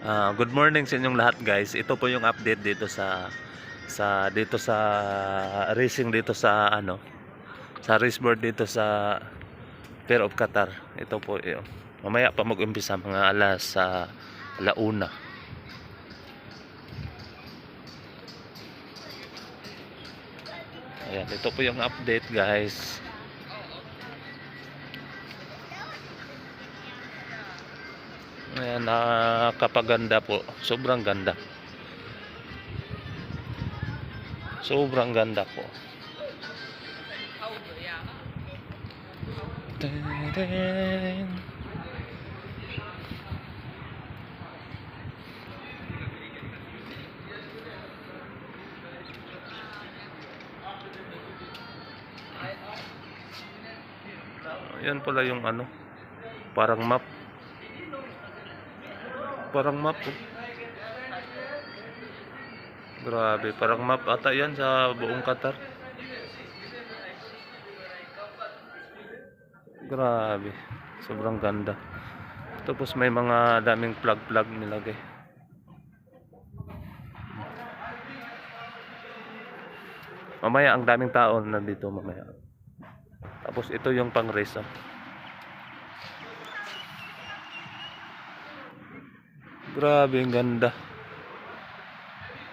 Good morning sa inyong lahat, guys. Ito po yung update dito sa racing dito sa sa raceboard dito sa Fair of Qatar. Ito po yun. Mamaya pa mag-umpisa mga alauna. Ayan, ito po yung update, guys. Ayan, nakakapaganda po. Sobrang ganda. Sobrang ganda po. Yan pala yung parang map. Parang map. Oh. Grabe, parang map ata yan sa buong Qatar. Grabe, sobrang ganda. Tapos may mga daming plug nilagay. Mamaya ang daming tao nandito mamaya. Tapos ito yung pang race. Grabe, ang ganda.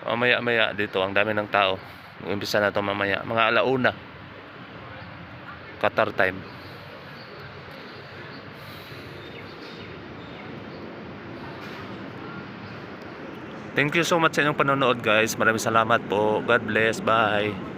Mamaya dito ang dami ng tao. Umpisa na to mamaya, mga alauna. Qatar time. Thank you so much sa inyong panonood, guys. Maraming salamat po. God bless. Bye.